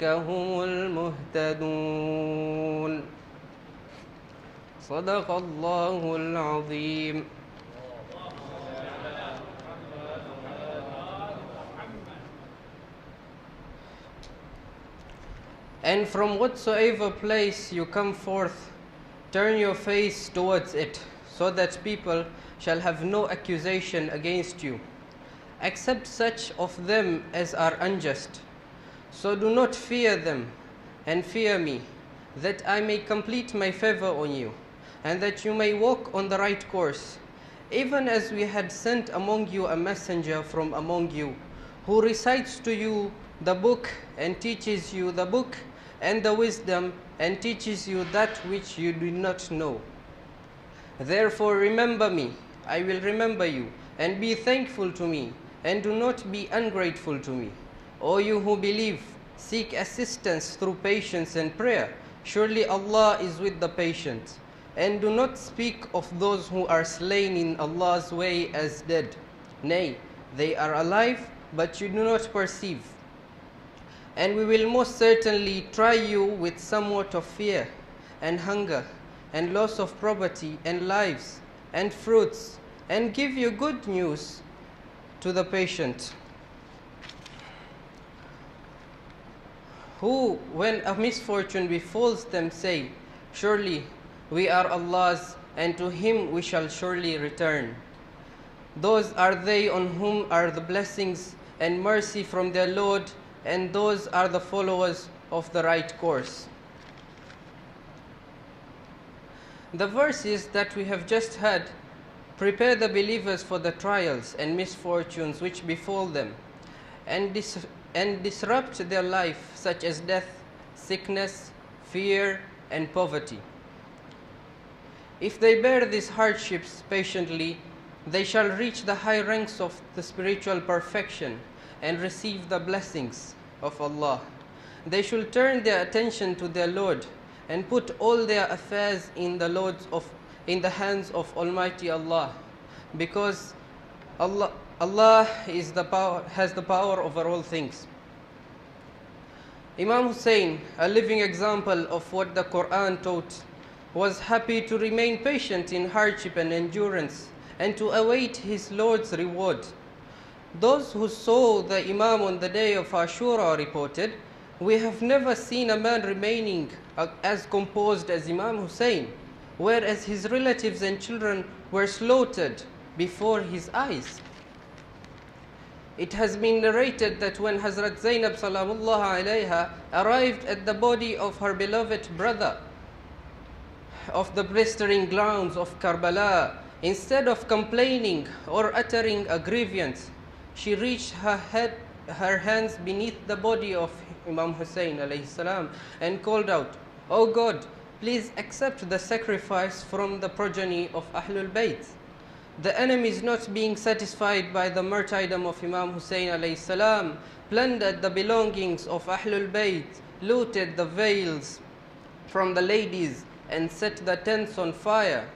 أولئك هم المهتدون. صدق الله العظيم. And from whatsoever place you come forth, turn your face towards it, so that people shall have no accusation against you, except such of them as are unjust. So do not fear them, and fear me, that I may complete my favor on you, and that you may walk on the right course, even as we had sent among you a messenger from among you, who recites to you the book and teaches you the book and the wisdom, and teaches you that which you do not know. Therefore remember me, I will remember you, and be thankful to me, and do not be ungrateful to me. O you who believe, seek assistance through patience and prayer. Surely Allah is with the patient. And do not speak of those who are slain in Allah's way as dead. Nay, they are alive, but you do not perceive. And we will most certainly try you with somewhat of fear, and hunger, and loss of property, and lives, and fruits, and give you good news to the patient, who, when a misfortune befalls them, say, surely we are Allah's, and to Him we shall surely return. Those are they on whom are the blessings and mercy from their Lord, and those are the followers of the right course. The verses that we have just heard prepare the believers for the trials and misfortunes which befall them, and disrupt their life, such as death, sickness, fear, and poverty. If they bear these hardships patiently, they shall reach the high ranks of the spiritual perfection and receive the blessings of Allah. They should turn their attention to their Lord and put all their affairs in the hands of Almighty Allah, because Allah has the power over all things. Imam Hussein, a living example of what the Quran taught, was happy to remain patient in hardship and endurance, and to await his Lord's reward. Those who saw the Imam on the day of Ashura reported, we have never seen a man remaining as composed as Imam Hussein, whereas his relatives and children were slaughtered before his eyes. It has been narrated that when Hazrat Zainab salamullah alayha arrived at the body of her beloved brother of the blistering grounds of Karbala, instead of complaining or uttering a grievance, she reached her hands beneath the body of Imam Hussein alayhi salam and called out, "O God, please accept the sacrifice from the progeny of Ahlul Bayt." The enemies, not being satisfied by the martyrdom of Imam Hussein alayhi salam, plundered the belongings of Ahlul Bayt, looted the veils from the ladies, and set the tents on fire.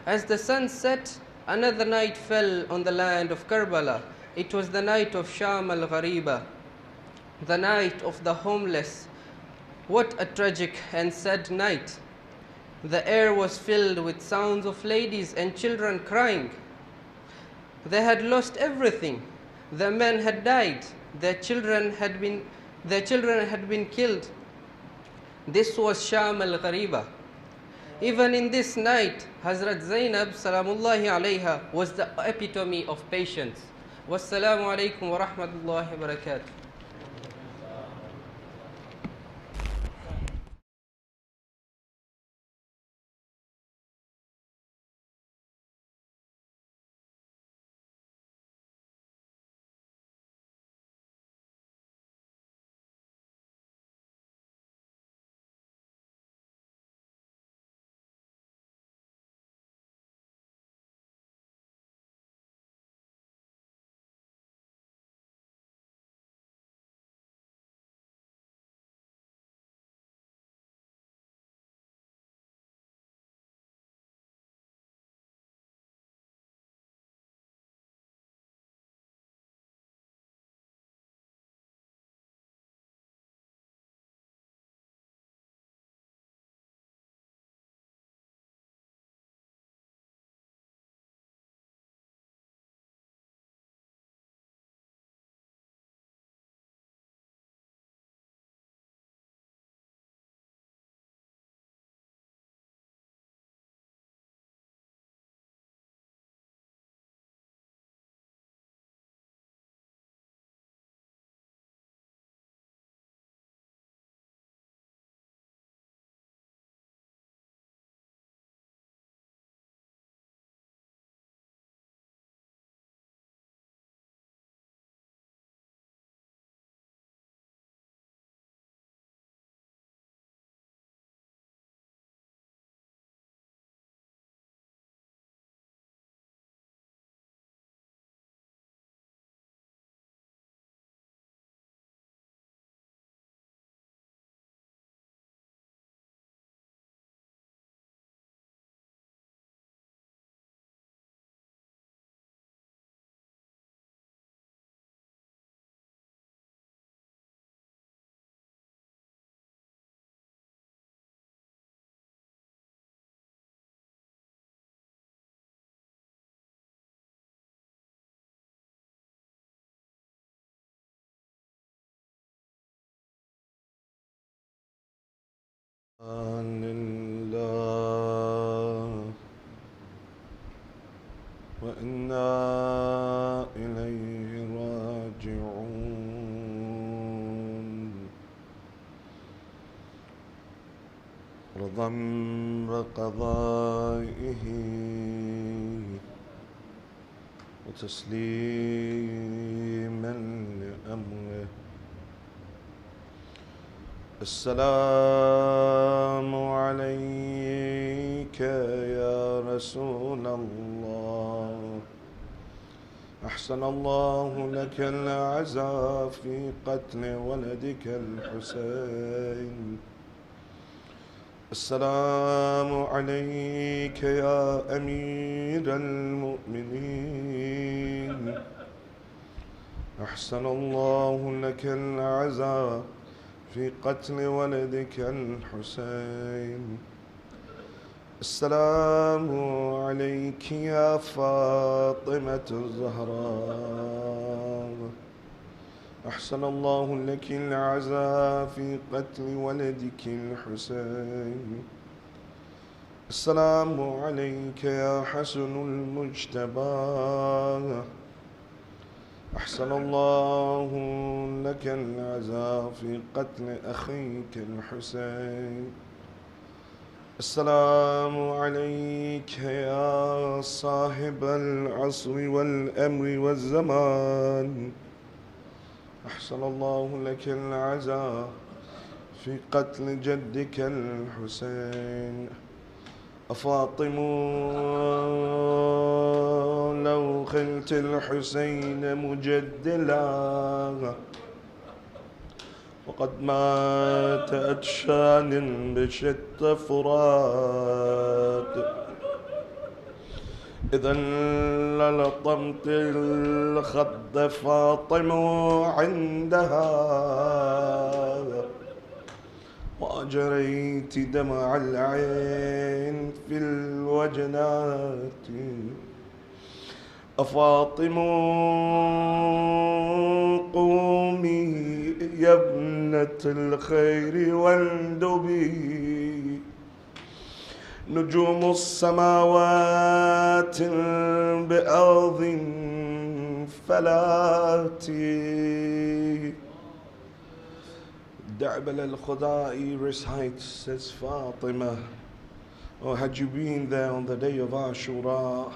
As the sun set, another night fell on the land of Karbala. It was the night of Sham al-Ghariba, the night of the homeless. What a tragic and sad night! The air was filled with sounds of ladies and children crying. They had lost everything. Their men had died. Their children had been killed. This was Sham al-Ghariba. Even in this night, Hazrat Zainab salamullahi alayha was the epitome of patience. Wassalamu alaikum wa rahmatullahi wa barakatuh. لله وإنا إليه راجعون رضا بقضائه وتسليما لأمره السلام عليك يا رسول الله أحسن الله لك العزاء في قتل ولدك الحسين السلام عليك يا أمير المؤمنين أحسن الله لك العزاء في قتل ولدك الحسين السلام عليك يا فاطمة الزهراء أحسن الله لك العزاء في قتل ولدك الحسين السلام عليك يا حسن المجتبى أحسن الله لك العزاء في قتل أخيك الحسين السلام عليك يا صاحب العصر والأمر والزمان أحسن الله لك العزاء في قتل جدك الحسين أفاطم لو خلت الحسين مجدلا وقد مات أتشان بشتى فرات إذا للطمت الخد فاطم عندها وأجريت دمع العين في الوجنات أفاطم قومي يا ابنة الخير واندبي نجوم السماوات بأرض فلاتي Da'bal al-Khudai recites, says Fatima, oh, had you been there on the day of Ashura,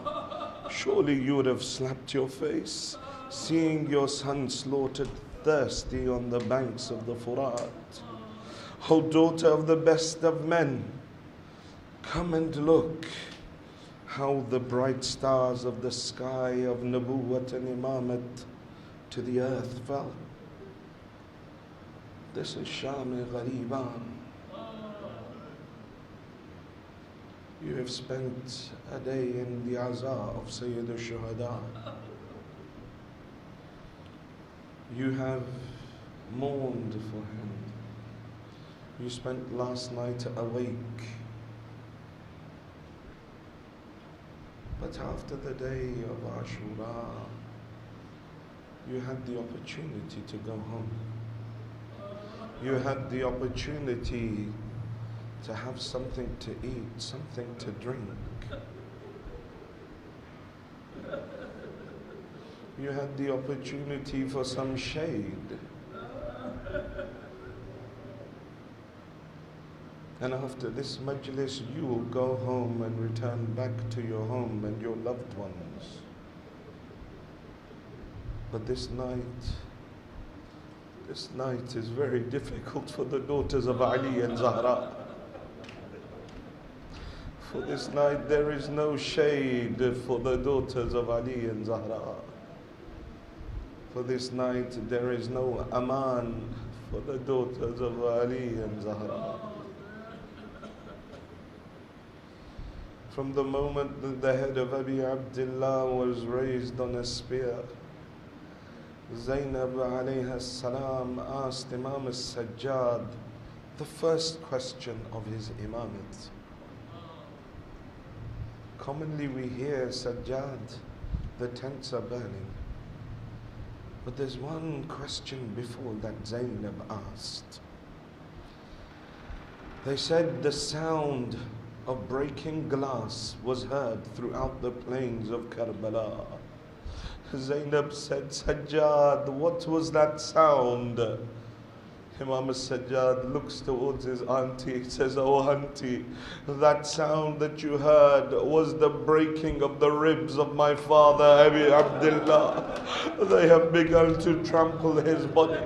surely you would have slapped your face, seeing your son slaughtered thirsty on the banks of the Furat. O daughter of the best of men, come and look how the bright stars of the sky of Nabuwwat and Imamat to the earth fell. This is Sham Ghariban. You have spent a day in the Aza of Sayyid al-Shuhada. You have mourned for him. You spent last night awake. But after the day of Ashura, you had the opportunity to go home. You had the opportunity to have something to eat, something to drink. You had the opportunity for some shade. And after this majlis, you will go home and return back to your home and your loved ones. But this night is very difficult for the daughters of Ali and Zahra. For this night there is no shade for the daughters of Ali and Zahra. For this night there is no aman for the daughters of Ali and Zahra. From the moment that the head of Abi Abdullah was raised on a spear, Zainab alayha salam asked Imam al-Sajjad the first question of his imamat. Commonly we hear Sajjad, the tents are burning. But there's one question before that Zainab asked. They said the sound of breaking glass was heard throughout the plains of Karbala. Zainab said, Sajjad, what was that sound? Imam Sajjad looks towards his auntie, says, oh auntie, that sound that you heard was the breaking of the ribs of my father, Abi Abdullah. They have begun to trample his body.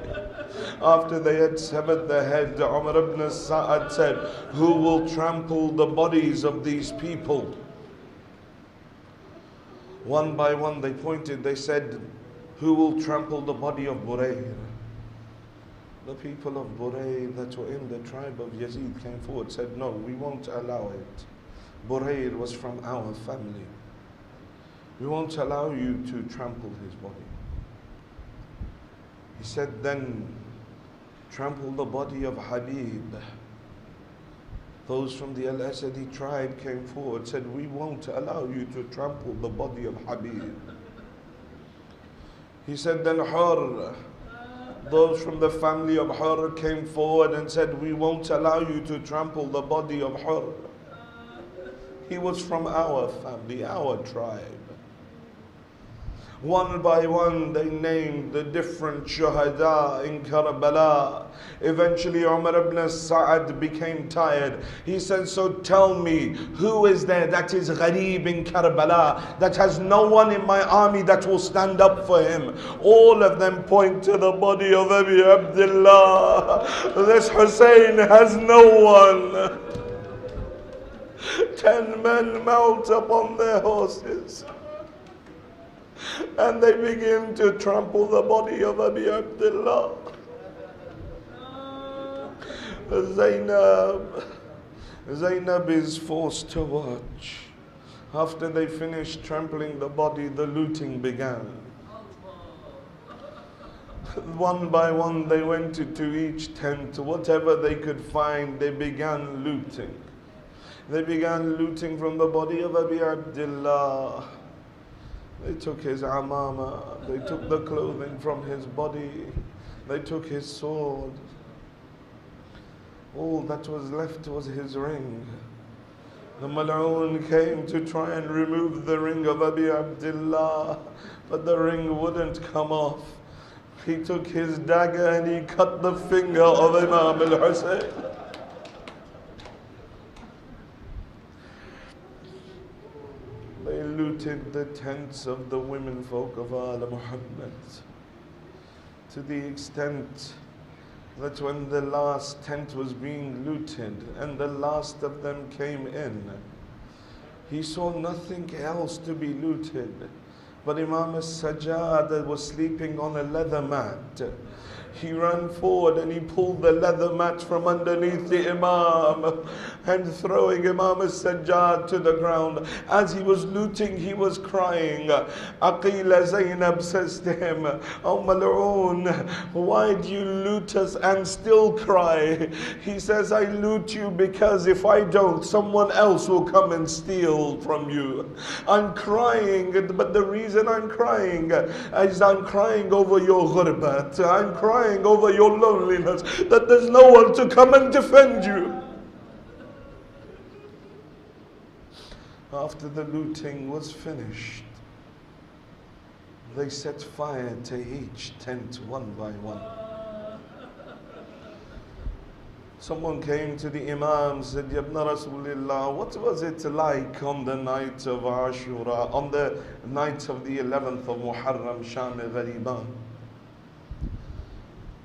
After they had severed the head, Umar ibn Sa'ad said, who will trample the bodies of these people? One by one they pointed, they said, who will trample the body of Burayr? The people of Burayr that were in the tribe of Yazid came forward, said, no, we won't allow it. Burayr was from our family. We won't allow you to trample his body. He said, then trample the body of Habib. Those from the Al-Asadi tribe came forward, said, we won't allow you to trample the body of Habib. He said, then Hur. Those from the family of Hur came forward and said, we won't allow you to trample the body of Hur. He was from our family, our tribe. One by one they named the different shuhada in Karbala. Eventually Umar ibn Sa'ad became tired. He said, so tell me, who is there that is gharib in Karbala, that has no one in my army that will stand up for him? All of them point to the body of Abi Abdullah. This Hussein has no one. 10 men mount upon their horses and they begin to trample the body of Abi Abdullah. Zainab is forced to watch. After they finished trampling the body, the looting began. One by one they went into each tent. Whatever they could find, they began looting. They began looting from the body of Abi Abdullah. They took his amama, they took the clothing from his body, they took his sword. All that was left was his ring. The Mal'oon came to try and remove the ring of Abi Abdullah, but the ring wouldn't come off. He took his dagger and he cut the finger of Imam al-Hussein. They looted the tents of the women folk of Al Muhammad to the extent that when the last tent was being looted and the last of them came in, he saw nothing else to be looted but Imam al-Sajjad was sleeping on a leather mat. He ran forward and he pulled the leather mat from underneath the Imam and throwing Imam al-Sajjad to the ground. As he was looting, he was crying. Aqila Zainab says to him, "Oh Mal'oon, why do you loot us and still cry?" He says, "I loot you because if I don't, someone else will come and steal from you. I'm crying, but the reason I'm crying is I'm crying over your ghurbat. I'm crying over your loneliness, that there's no one to come and defend you." After the looting was finished, they set fire to each tent one by one. Someone came to the Imam and said, "Ya Ibn Rasulillah, what was it like on the night of Ashura, on the night of the 11th of Muharram, Sham Ghariban?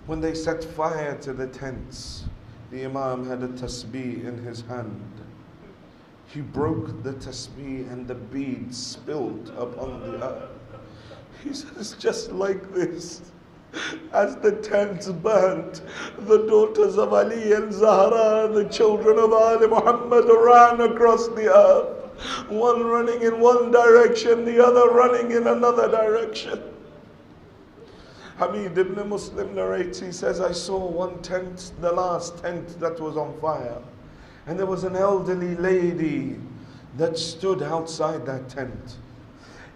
When they set fire to the tents, the Imam had a tasbih in his hand. He broke the tasbih and the beads spilled upon the earth. He says, just like this, as the tents burnt, the daughters of Ali and Zahra, the children of Ali Muhammad, ran across the earth, one running in one direction, the other running in another direction. Hamid ibn Muslim narrates, he says, I saw one tent, the last tent that was on fire, and there was an elderly lady that stood outside that tent.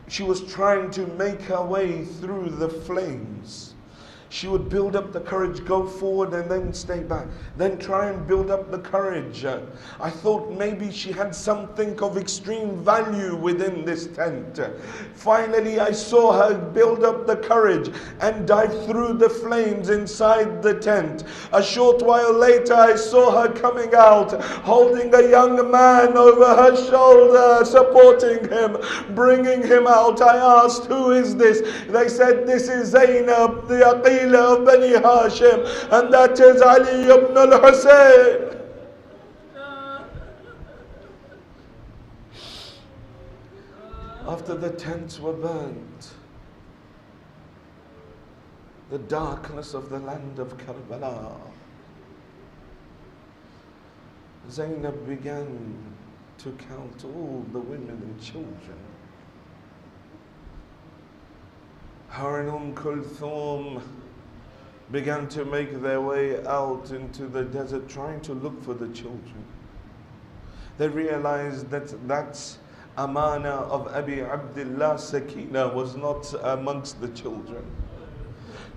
She was trying to make her way through the flames. She would build up the courage, go forward and then stay back. Then try and build up the courage. I thought maybe she had something of extreme value within this tent. Finally, I saw her build up the courage and dive through the flames inside the tent. A short while later, I saw her coming out, holding a young man over her shoulder, supporting him, bringing him out. I asked, who is this? They said, this is Zainab, the Aqila of Bani Hashim, and that is Ali ibn al-Hussein. After the tents were burnt, the darkness of the land of Karbala, Zainab began to count all the women and children. Her and Kulthum began to make their way out into the desert trying to look for the children. They realized that amana of Abi Abdullah Sakina was not amongst the children.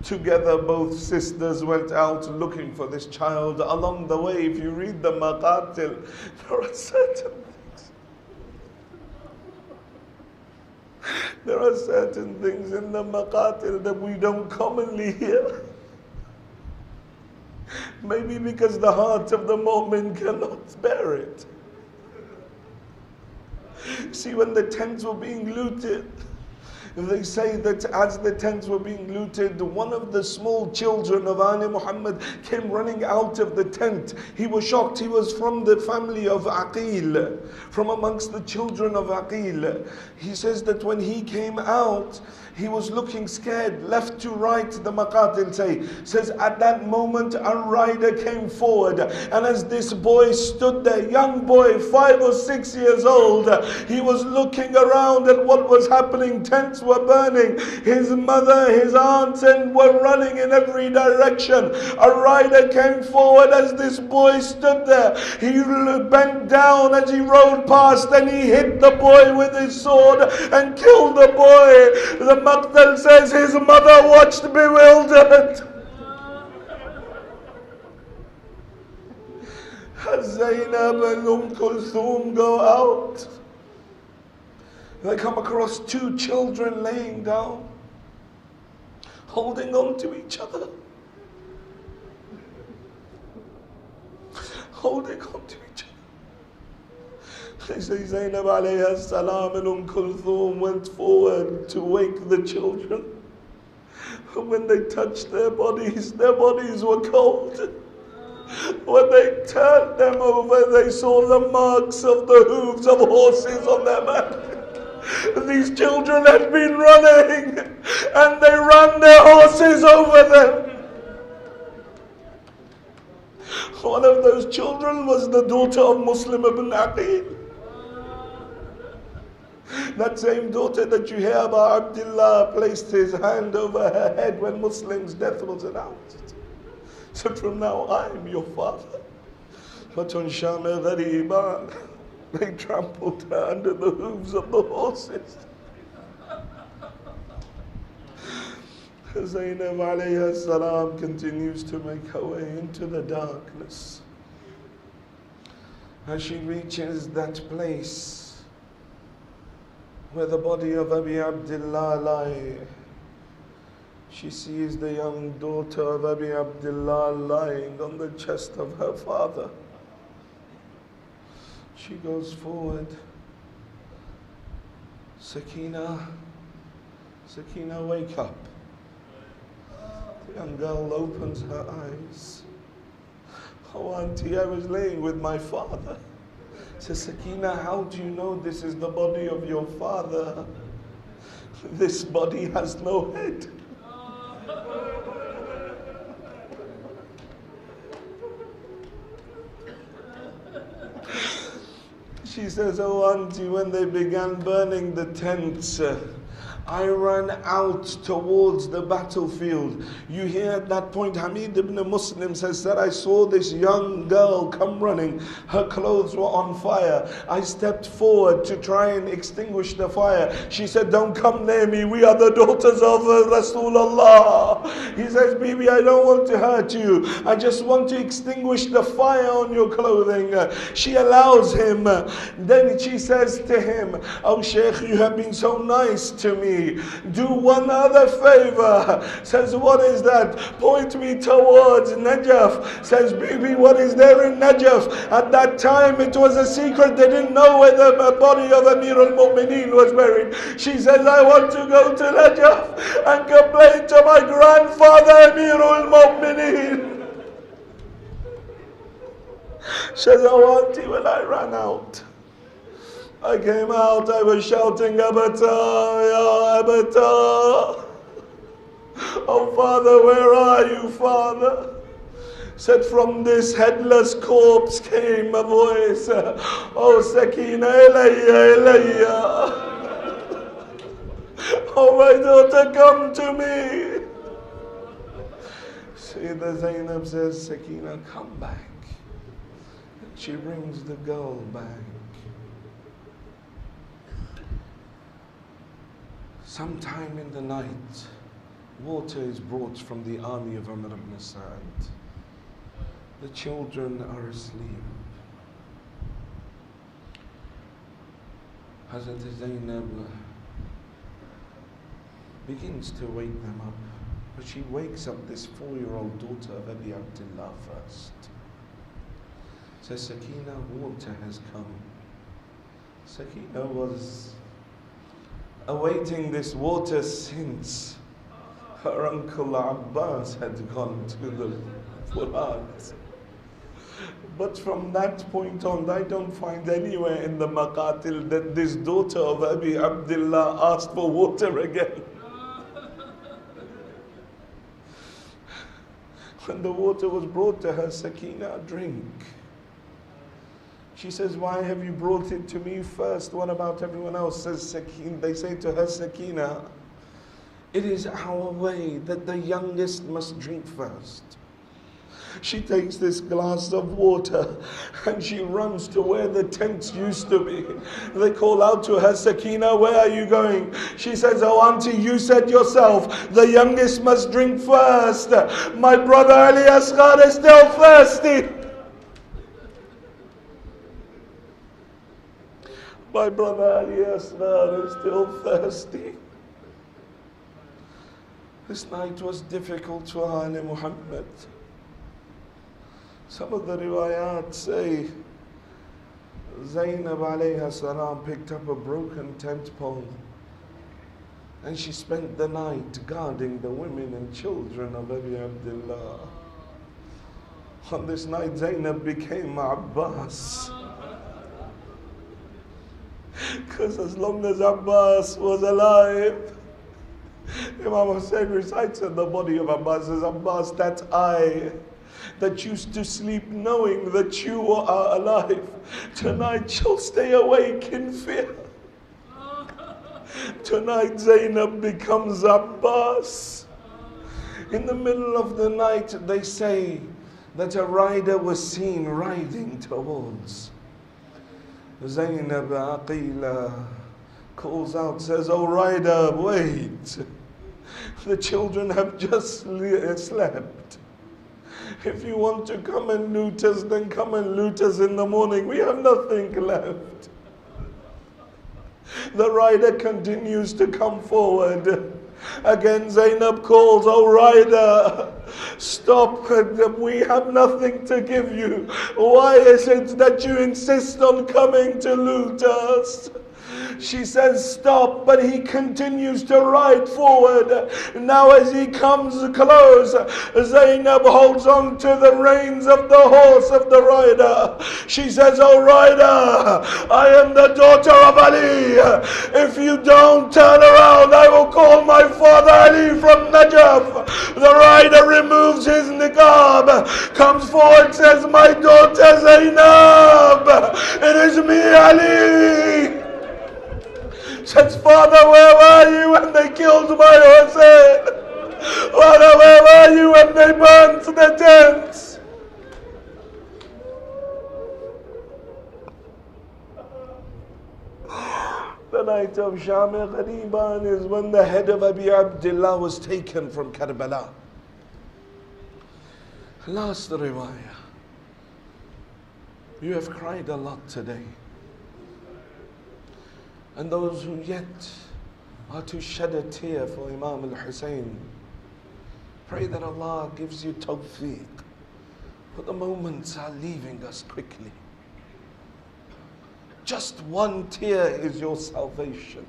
Together both sisters went out looking for this child. Along the way, if you read the Maqatil, there are certain things in the Maqatil that we don't commonly hear. Maybe because the heart of the mu'min cannot bear it. See, when the tents were being looted, they say that as the tents were being looted, one of the small children of Ali Muhammad came running out of the tent. He was shocked. He was from the family of Aqil, from amongst the children of Aqil. He says that when he came out, he was looking scared, left to right, the Maqatil says at that moment a rider came forward, and as this boy stood there, young boy, 5 or 6 years old, he was looking around at what was happening. Tents were burning, his mother, his aunts, and were running in every direction. A rider came forward as this boy stood there. He bent down as he rode past, and he hit the boy with his sword and killed the boy. The Maqtal says his mother watched bewildered. As Zainab and Kulthum go out, they come across 2 children laying down, holding on to each other. Holding on to each other. They say Zainab alayhi salam and Kulthum went forward to wake the children. When they touched their bodies were cold. When they turned them over, they saw the marks of the hooves of horses on their back. These children had been running, and they ran their horses over them. One of those children was the daughter of Muslim ibn Aqil. That same daughter that you hear about Abdullah placed his hand over her head when Muslim's death was announced. So from now I am your father. But on Shama Ghariban, they trampled her under the hooves of the horses. Zainab alayhi salam continues to make her way into the darkness. As she reaches that place where the body of Abi Abdullah lay, she sees the young daughter of Abi Abdullah lying on the chest of her father. She goes forward. Sakina, wake up. The young girl opens her eyes. Oh, auntie, I was laying with my father. Says, Sakina, how do you know this is the body of your father? This body has no head. She says, oh auntie, when they began burning the tents, I ran out towards the battlefield. You hear at that point, Hamid ibn Muslim says that I saw this young girl come running. Her clothes were on fire. I stepped forward to try and extinguish the fire. She said, don't come near me. We are the daughters of Rasulullah. He says, Bibi, I don't want to hurt you. I just want to extinguish the fire on your clothing. She allows him. Then she says to him, oh Shaykh, you have been so nice to me. Do one other favor. Says, what is that? Point me towards Najaf. Says, Bibi, what is there in Najaf? At that time it was a secret. They didn't know where the body of Amir al-Mu'mineen was buried. She says, I want to go to Najaf and complain to my grandfather Amir al-Mu'mineen. She says, oh auntie, when I ran out, I came out, I was shouting, Abata, Ya Abata. Oh Father, where are you, Father? Said, from this headless corpse came a voice, oh Sakina, Ilayya, Ilayya. Oh my daughter, come to me. Sayyidah Zainab says, Sakina, come back. She brings the girl back. Sometime in the night, water is brought from the army of Amr ibn Sa'ad. The children are asleep. Hazrat Zainab begins to wake them up, but she wakes up this 4-year-old daughter of Abi Abdullah first. Says, Sakina, water has come. Sakina was awaiting this water since her uncle Abbas had gone to the Furat. But from that point on, I don't find anywhere in the Maqatil that this daughter of Abi Abdullah asked for water again. When the water was brought to her, Sakina, drink. She says, why have you brought it to me first? What about everyone else? Says Sakina. They say to her, Sakina, it is our way that the youngest must drink first. She takes this glass of water and she runs to where the tents used to be. They call out to her, Sakina, where are you going? She says, oh auntie, you said yourself, the youngest must drink first. My brother Ali Asghar is still thirsty. My brother Ali Asghar is still thirsty. This night was difficult for Ali Muhammad. Some of the riwayat say Zainab alayha salam picked up a broken tent pole and she spent the night guarding the women and children of Abi Abdullah. On this night Zainab became Abbas. Because as long as Abbas was alive, Imam Hussain recites in the body of Abbas, says, Abbas, that I that used to sleep knowing that you are alive, tonight shall stay awake in fear. Tonight Zainab becomes Abbas. In the middle of the night, they say that a rider was seen riding towards Zainab. Aqila calls out, says, oh rider, wait. The children have just slept. If you want to come and loot us, then come and loot us in the morning. We have nothing left. The rider continues to come forward. Again Zainab calls, oh rider, stop, we have nothing to give you. Why is it that you insist on coming to loot us? She says, stop, but he continues to ride forward. Now as he comes close, Zainab holds on to the reins of the horse of the rider. She says, oh rider, I am the daughter of Ali. If you don't turn around, I will call my father Ali from Najaf. The rider removes his niqab, comes forward, says, my daughter Zainab, it is me, Ali. says, Father, where were you when they killed my Hussein? Father, where were you when they burnt the tents? The night of Sham Ghariban is when the head of Abi Abdullah was taken from Karbala. Last riwayah. You have cried a lot today. And those who yet are to shed a tear for Imam al-Hussein, pray that Allah gives you tawfiq. But the moments are leaving us quickly. Just one tear is your salvation.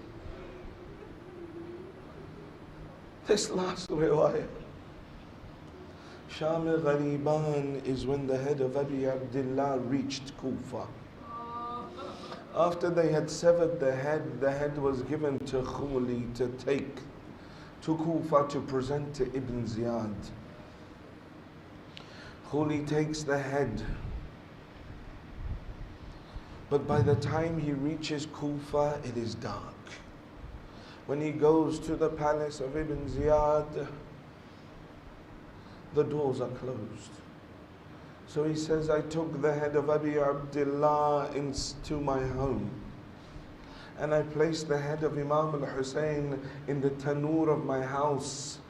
This last riwayah, Sham Ghariban, is when the head of Abi Abdullah reached Kufa. After they had severed the head was given to Khuli to take to Kufa to present to Ibn Ziyad. Khuli takes the head. But by the time he reaches Kufa, it is dark. When he goes to the palace of Ibn Ziyad, the doors are closed. So he says, I took the head of Abi Abdullah into my home. And I placed the head of Imam al-Hussein in the tanur of my house.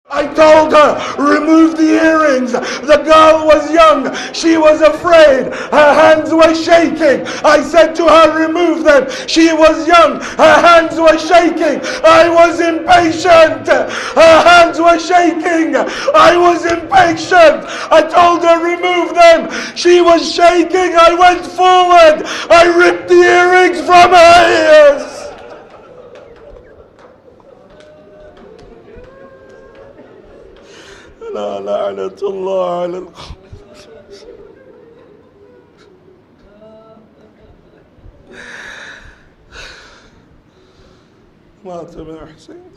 I told her, remove the earrings. The girl was young. She was afraid. Her hands were shaking. I said to her, remove them. She was young. Her hands were shaking. I was impatient. Her hands were shaking. I was impatient. I told her, remove them. She was shaking. I went forward. I ripped the earrings from her ears. لا لعنة الله على القوم. مات ابن حسين.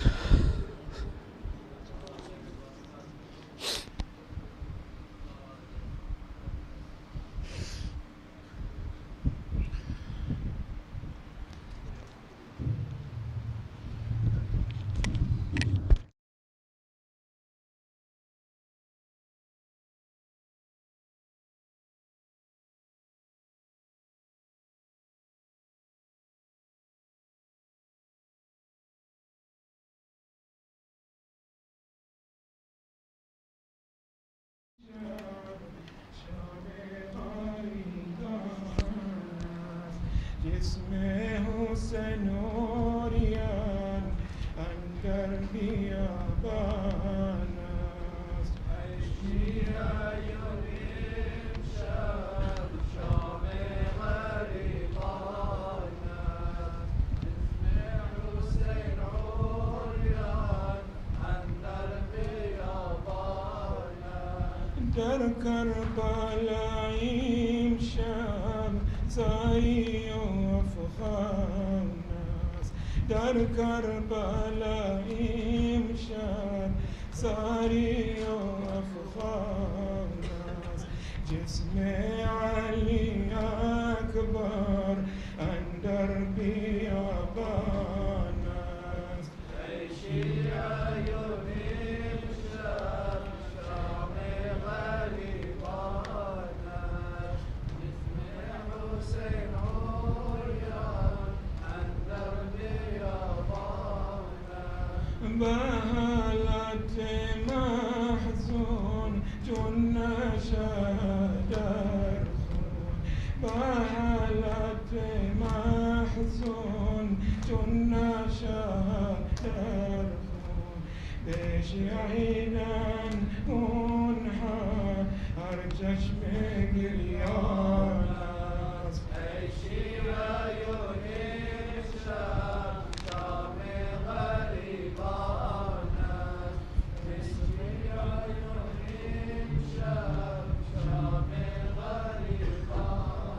در کربلا شام سعي وفخار ناس در كربلاء مشان ساري وفخار ناس جسم علي أكبر عن دربي أباناس عيشي عيوني مشان شامي غريباناس جسم حسين عريان عن دربي أباناس بهلت محزون جن شادر بهلت محزون جن شادر بشعينا منحى أرجش مقرياناس عيشي عيوني شام شامي غريباناس عيشي عيوني شام شامي غريباناس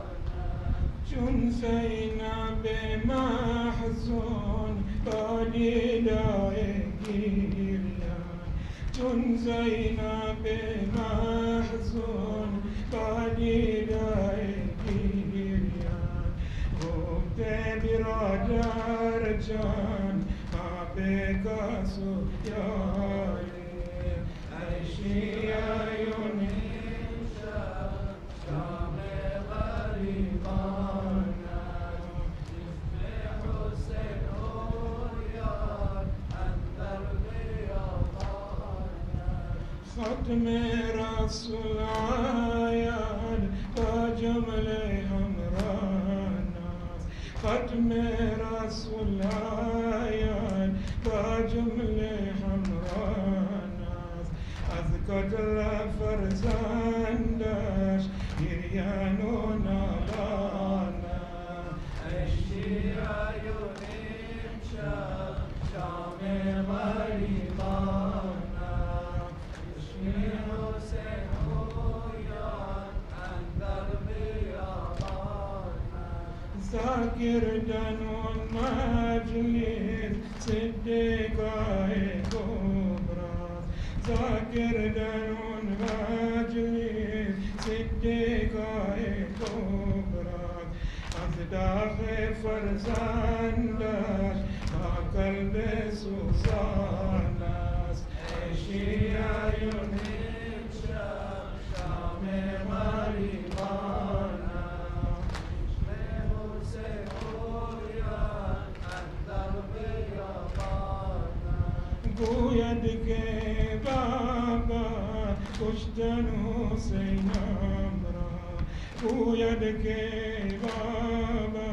جن زينب محزون قليلا جن زينب محزون قليلا غبت برادر جان ما بك سياري عيشي عيوني شام غريبانا جسم حسين عريان عن دربي ختم رسول عيان فجملهم راناس ختم رسول عيان فجملهم راناس أذكت الفرزندش يريانونا لانا عيشي عيوني مشام شامي غريبانا حسين عريان عن دربي أبانا ذاكر دنون مجلس صديقاء كبرى ذاكر دنون مجلس صديقاء كبرى أصداق فرزندش مع قلب سوساناس عيشي عيوني شام شام غريبانا حسين عريان عن دربي أبانا قويد کے بابا کشتن حسین امرا قویت کے بابا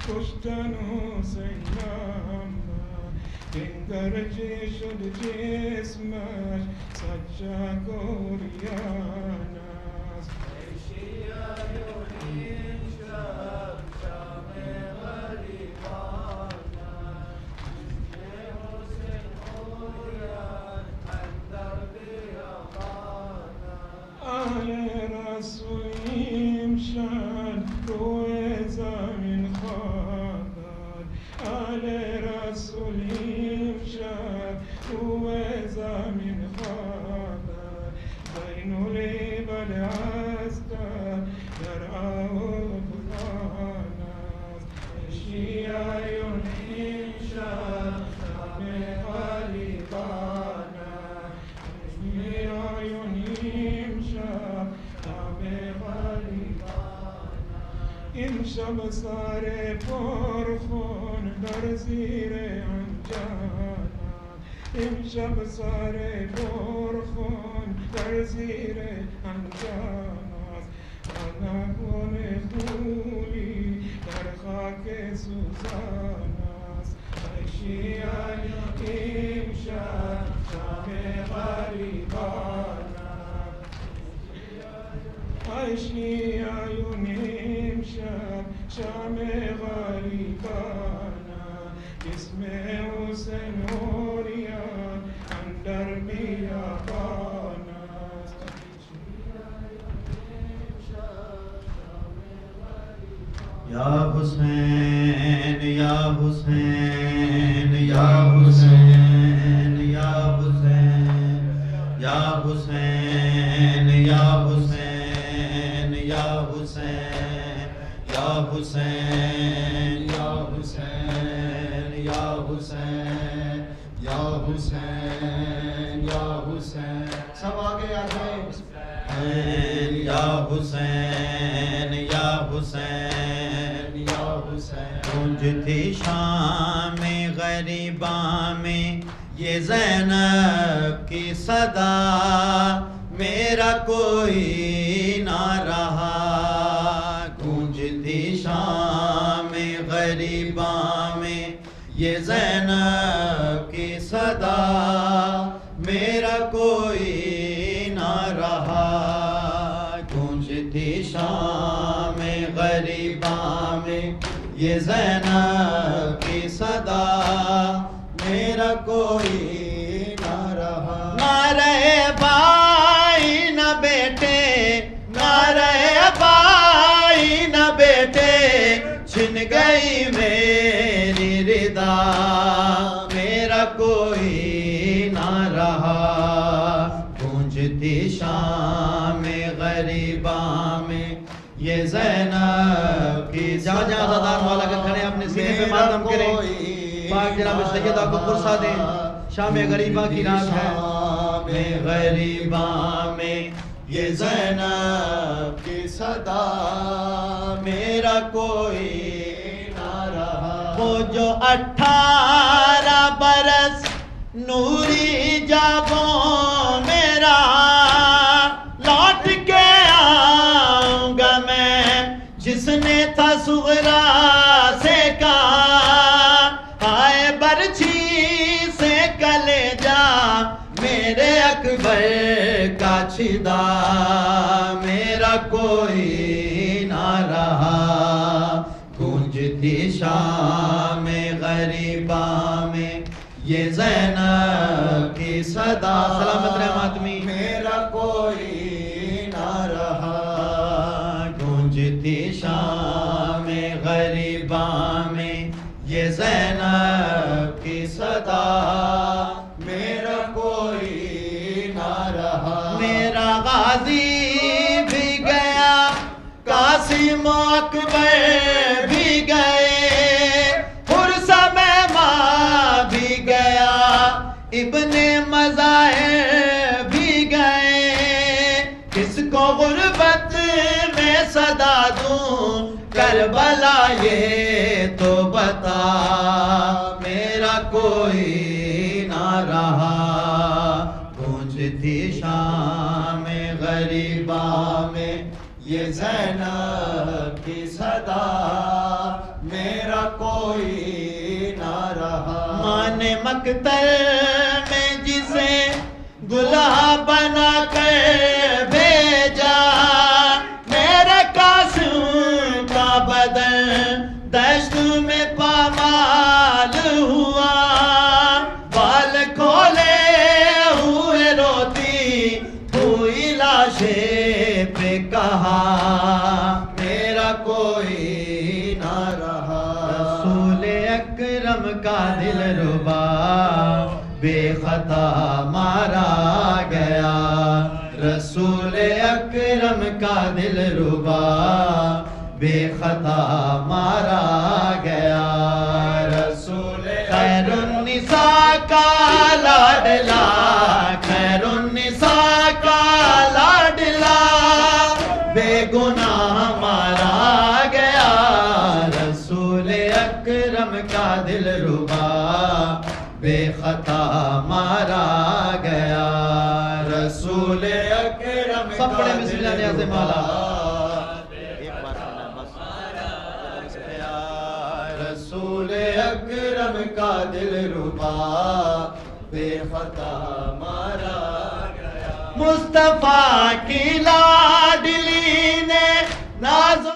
کشتن حسین امرا انگرچه شد جسمش سجا کوریاناس عیشی آیونین شام شام غریبانا حسین عریان اندر بیابانا آل رسولیم شد روی زمین خواهد آل رسولیم شد روی زمین خواهد بین العباد هستد در افغانست شیعیون شد شام غریبانه شیعیون شد شام غریبانه امشب سر پرخون در زیر انجام امشب سر پرخون در زیر انجام است آنگون خولی در خاک سوزان است ای شیعیان امشب شام غریبان ای شیعیان امشب شام غریبان اسم حسین عریان اندر بیابان است یا حسین یا حسین یا حسین یا حسین یا حسین یا حسین یا حسین یا حسین یا حسین یا حسین یا حسین یا حسین سب آگے آ جائیں یا حسین یا حسین یا حسین گونجتی شام غریباں میں یہ زینب کی صدا میرا کوئی نہ رہا گونجتی شام غریباں میں یہ زینب کی صدا میرا کوئی نہ رہا گونجتی شام غریباں میں یہ زینب کی صدا میرا کوئی نہ رہا نہ رہے بھائی نہ بیٹے نہ رہے بھائی نہ بیٹے چھن گئی میری ردا میرا کوئی نہ رہا گونجتی شام غریباں میں یہ زینب کی جہاں جہاں آزادار مولا کے کھڑے اپنے سینے پہ ماتم کریں پاک جناب سیدہ کو پرسا دیں شام غریباں کی رات ہے شام غریباں میں یہ زینب کی صدا میرا کوئی نہ رہا وہ جو 18 برس نوری جابوں میرا لوٹ کے آؤں گا میں جس نے تھا صغرا سے کہا آئے برچھی سے کلیجا میرے اکبر کا چھدا میرا کوئی نہ رہا گونجتی شام غریباں میں یہ زینب کی صدا سلامت رحمت میں میرا کوئی نہ رہا گونجتی شام غریباں میں یہ زینب کی صدا میرا کوئی نہ رہا میرا غازی بھی گیا قاسم و اکبر بھی گئے ابن مظاہر بھی گئے کس کو غربت میں صدا دوں کربلا یہ تو بتا میرا کوئی نہ رہا گونجتی شام غریباں میں یہ زینب کی صدا میرا کوئی نہ رہا مان مقتل میں جسے دلہا بنا کر بھیجا میرے قاسم کا بدن دشت میں پامال ہوا بال کھولے ہوئے روتی ہوئی لاشیں پہ کہا میرا کوئی نہ رہا رسول اکرم کا دل ربا بے خطا مارا گیا رسول اکرم کا دل ربا بے خطا مارا گیا رسول خیر النساء کا لاڈلا خیر النساء کا لاڈلا بے گناہ مارا گیا رسول اکرم کا دل ربا بے خطا مارا گیا رسول اکرم سب پڑھے بسم اللہ نیاز مولا رسول اکرم کا دل ربا بے خطا مارا گیا مصطفیٰ کی لاڈلی نے ناز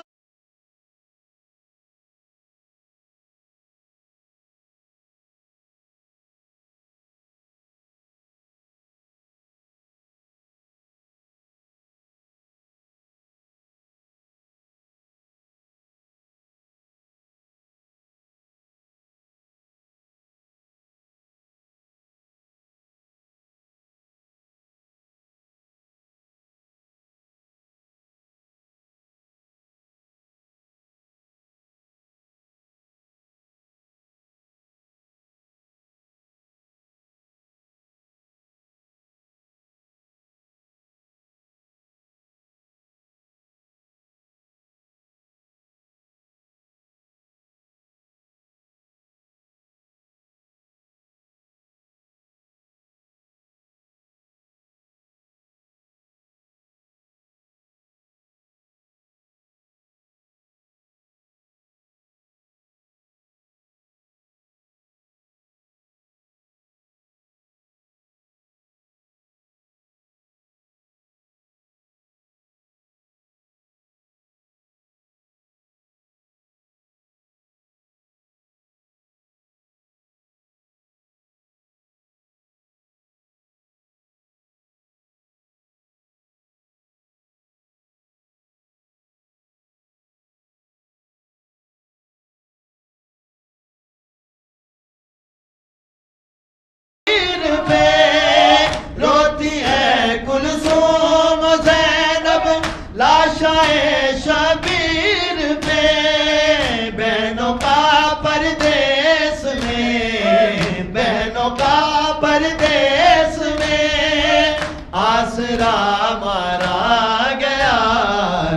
جھگڑا مارا گیا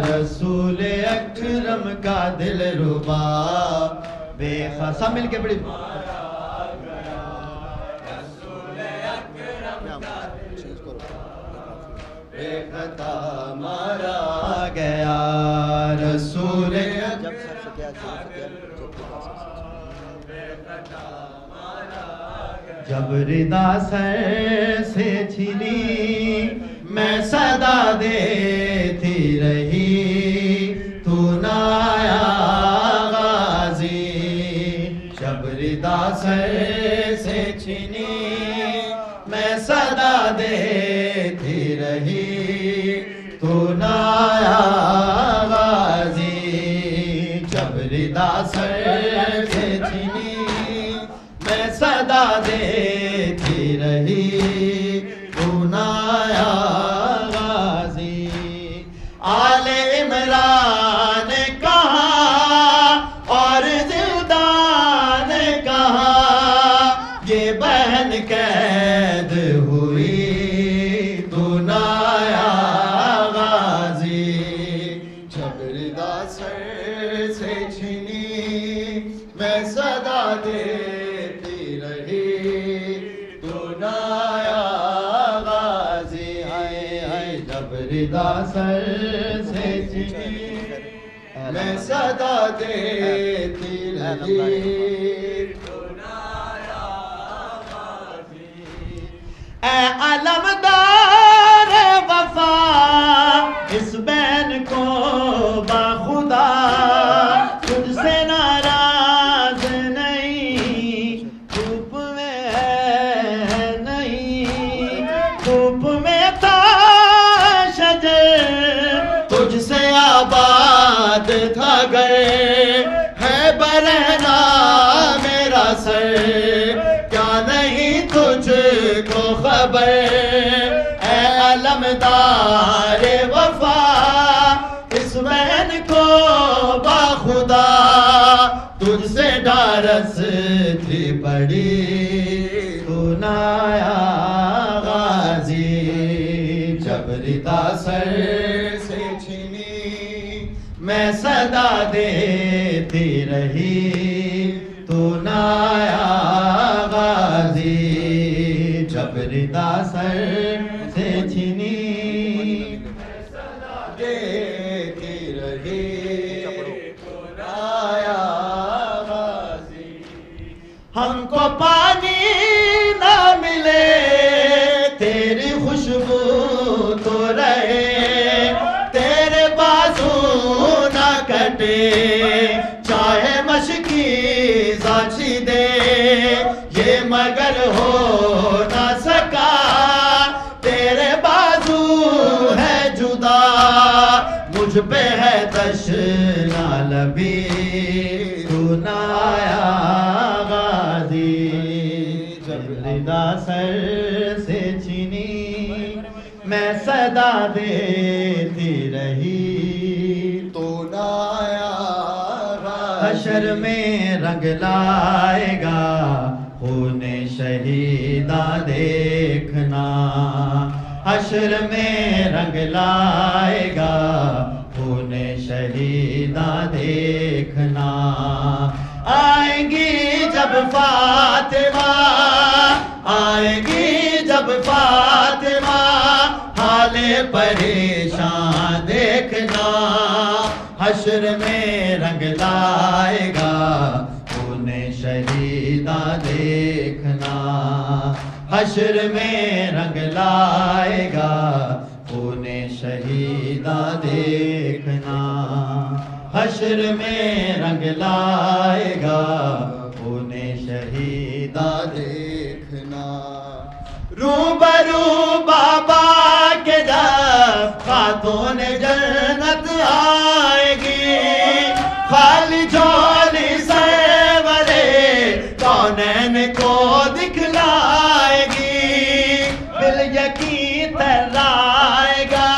رسول اکرم کا دل ربا بے خسا مل کے بڑی بے خطا مارا گیا رسول جب ردا سر سے چھینی میں صدا دیتی رہی تو نہ آیا غازی جب ردا سر سے چھینی میں صدا دیتی رہی تو نہ آیا غازی جب ردا سر سے چھینی میں صدا دیتی رہی تو نہ آیا غازی آل عمران کہا اور زندان کہا یہ بہن قید ہوئی تو نہ آیا غازی جب ردا سر سے چھینی میں صدا دیتی رہی تو نہ آیا غازی آئے جب ردا سر سے چھینی میں صدا دیتی رہی تو نہ آیا غازی اے علمدار وفا اس بین کو باخدا تجھ سے ناراض نہیں دھوپ میں ہے نہیں دھوپ میں تھا شجر تجھ سے آباد تھا گئے ہے برہنا میرا سر کیا نہیں تجھ کو خبر اے علمدار وفا اس بہن کو باخدا تجھ سے ڈارس تھی بڑی تو نہ آیا غازی جب ردا سر سے چھینی میں صدا دیتی رہی تو نہ آیا غازی جب ردا سر سے چھینی میں صدا دیتی رہی تو نہ آیا غازی ہم کو پانی نہ ملے تیری خوشبو تو رہے تیرے بازو نہ کٹے چاہے مشکی ساچی دے یہ مگر ہو نہ سکا تیرے بازو ہے جدا مجھ پہ ہے تشنا لبی تو نہ آیا غازی جب ردا سر سے چھینی میں صدا دیتی رہی تو نہ آیا حشر میں رنگ لائے گا خون شہیدہ دیکھنا حشر میں رنگ لائے گا خون شہیدہ دیکھنا آئیں گی جب فاطمہ آئیں گی جب فاطمہ حال پریشان دیکھنا حشر میں رنگ لائے گا خون شہیدہ دیکھنا حشر میں رنگ لائے گا خون شہیدہ دیکھنا حشر میں رنگ لائے گا خون شہیدہ دیکھنا روبرو بابا کے جب خاتون جنت آئے گی خالی جھولی سے بڑے کونین کو دکھلائے گی بل یقین تھرائے گا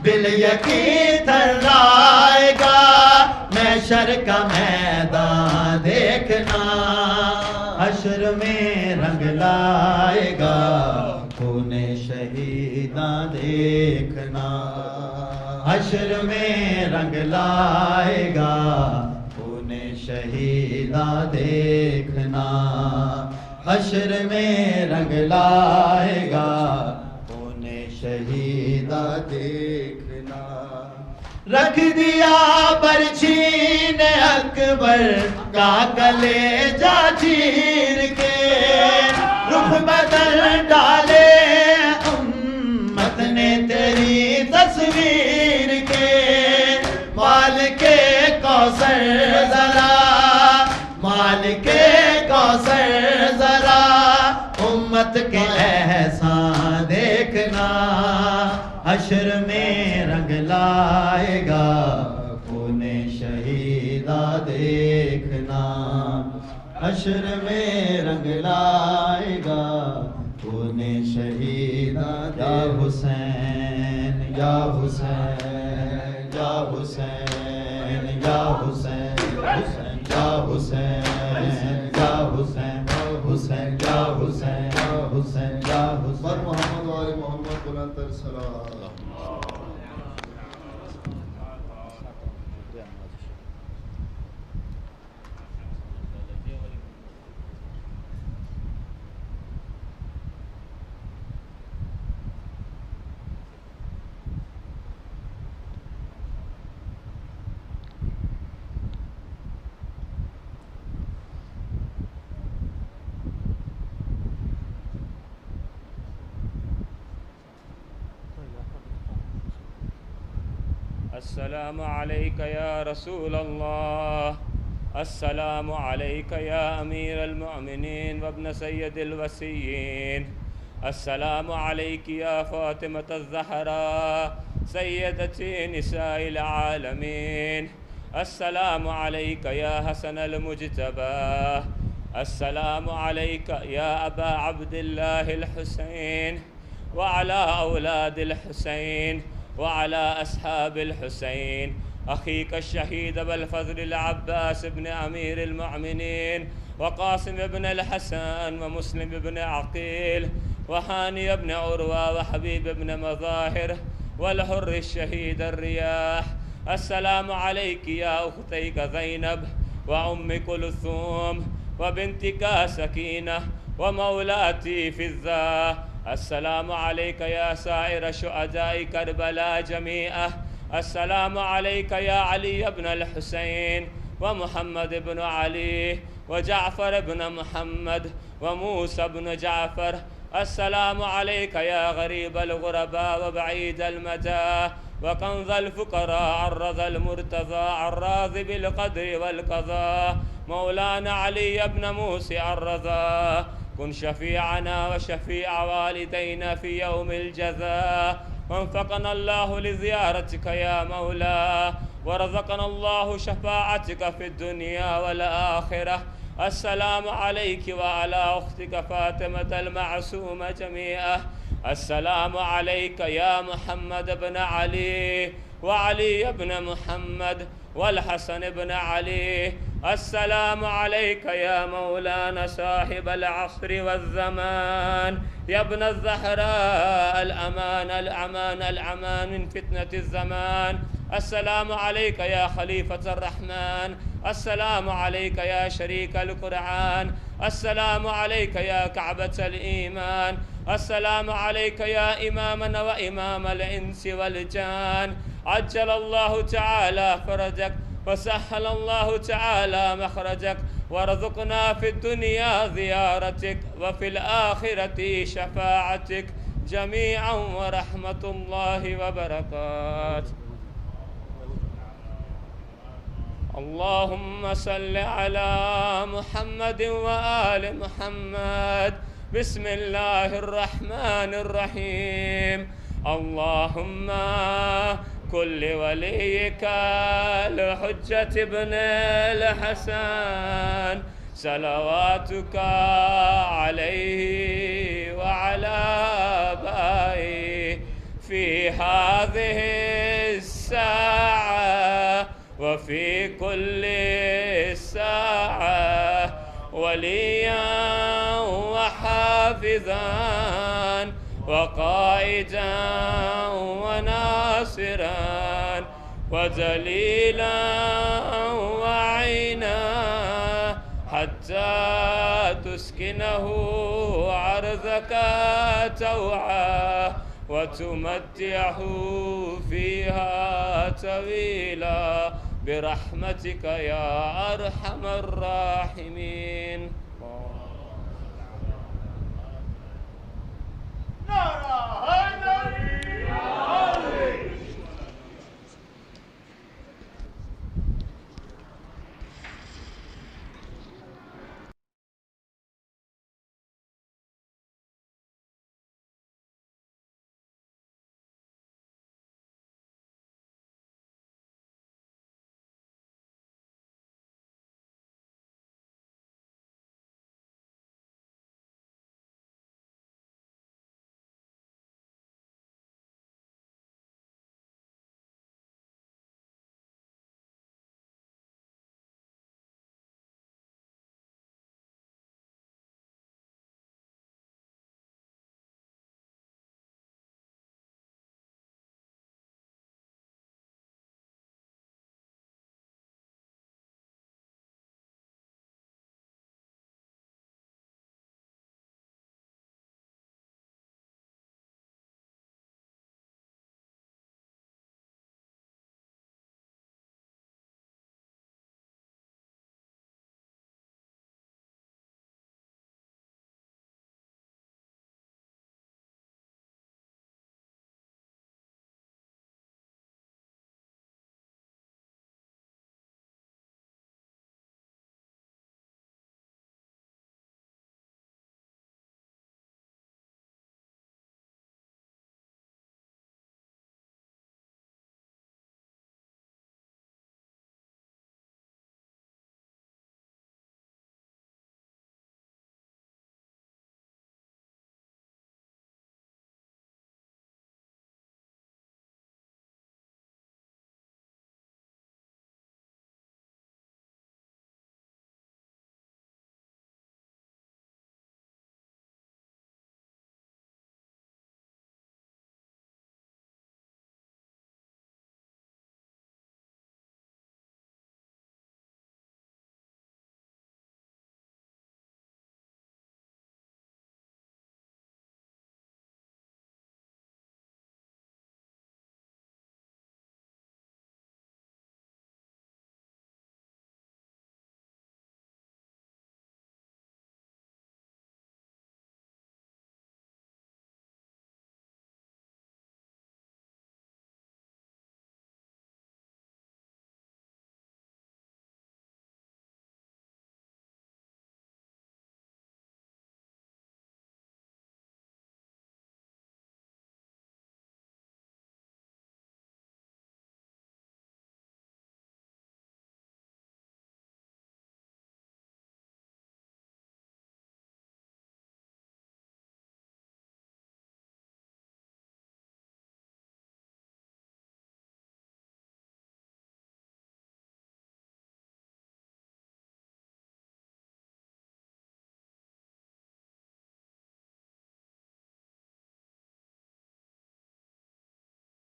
بل یقین تھرائے گا محشر کا میدان دیکھنا حشر میں رنگ لائے گا خون شہیداں देखना, हश्र में रंग लाएगा उन्हें शहीदा देखना, हश्र में रंग लाएगा उन्हें शहीदा देखना। रख दिया बरछी ने अकबर का कलेजा चीर के, रुख बदल डाले उम्मत ने तेरी तस्वीर के। माल के कौसर जरा, माल के कौसर जरा उम्मत के एहसान देखना, हश्र में रंग लाएगा उन्हें शहीदा देखना, हश्र में रंग लाएगा उन्हें शहीदा। या हुसैन या हुसैन या हुसैन या हुसैन, हुसैन या हुसैन या हुसैन, हुसैन या हुसैन, हुसैन या हुसैन। मोहम्मद वाले मोहम्मद बुलंद सलाम। अस्सलामु अलैका या रसूल अल्लाह, अस्सलामु अलैका या अमीर अल-मुअमिनीन व इब्न सय्यदिल वसीय्यीन, अस्सलामु अलैकी या फातिमत अज़-ज़हरा सय्यदती निसाइल आलमीन, अस्सलामु अलैका या हसन अल-मुज्तबा, अस्सलामु अलैका या अबा अब्दिल्लाहिल हुसैन व अला औलादिल हुसैन व अला अस्हाबिल हुसैन, अखीक अश-शहीद अबुल फ़ज़्ल अल-अब्बास इब्न अमीर अल-मुअमिनीन व क़ासिम इब्न अल-हसन व मुस्लिम इब्न अक़ील व हानी इब्न उरवा व हबीब इब्न मज़ाहिर वल हुर्र अश-शहीद ar-रियाह। अस्सलामु अलैकी या उख्तैका ज़ैनब व उम्मी कुलसूम व बिन्तिका सकीना व मौलाती फ़िज़्ज़ा। अस्सलामु अलैका या साइर शुहदाए करबला जमीआ, अस्सलामु अलैका या अली इब्न अल-हुसैन व मुहम्मद इब्न अली व जाफ़र इब्न मुहम्मद व मूसा इब्न जाफ़र। अस्सलामु अलैका या गरीब अल-गुरबा व बईद अल-मदा व कंज़ अल-फ़ुक़रा अर्रज़ अल-मुर्तज़ा अर्राज़ि बिल-क़द्रि वल-क़ज़ा, मौलाना अली इब्न मूसी अर्रज़ा। कुन शफ़ीअना व शफ़ीअ वालिदैना फ़ी यौमिल जज़ा, वफ़क़ना अल्लाहु लिज़ियारतिका या मौला, वरज़क़ना अल्लाहु शफ़ाअतिका फ़िद्दुनिया वल आख़िरह। अस्सलामु अलैकि व अला उख़्तिका फ़ातिमतल मअसूमा जमीआ। अस्सलामु अलैका या मुहम्मद इब्न अली व अली इब्न मुहम्मद वल हसन इब्न अली। अस्सलामु अलैका या मौलाना साहिबल अस्र वज़्ज़मान या इब्न अज़-ज़हरा अल-अमान अल-अमान अल-अमान मिन फ़ितनतिज़ ज़मान। अस्सलामु अलैका या खलीफ़तुर रहमान, अस्सलामु अलैका या शरीकल कुरआन, अस्सलामु अलैका या कअबतल ईमान, अस्सलामु अलैका या इमामना व इमामल इंसी वल जान। अज्जलल्लाहु तआला फरजक व सहलल्लाहु तआला मखरजक वरज़ुक़ना फ़िद्दुनिया ज़ियारतिक व फ़िल आख़िरति शफ़ाअतिक जमीअन व रहमतुल्लाहि व बरकातुहू। अल्लाहुम्मा सल्लि अला मुहम्मद व आलि मुहम्मद। बिस्मिल्लाहिर रहमानिर रहीम। अल्लाहुम्मा कुल्लि वलिय्यिका अल-हुज्जत इब्न अल-हसन सलवातुका अलैहि व अला आबाइहि फ़ी हाज़िहि अस्साअह व फ़ी कुल्लि साअह वलिय्यन व हाफ़िज़ान وقائدا وناصرا وذليلا وعينا حتى تسكنه عرضك توعا وتمتعه فيها طويلا برحمتك يا أرحم الراحمين. نعرہ حیدری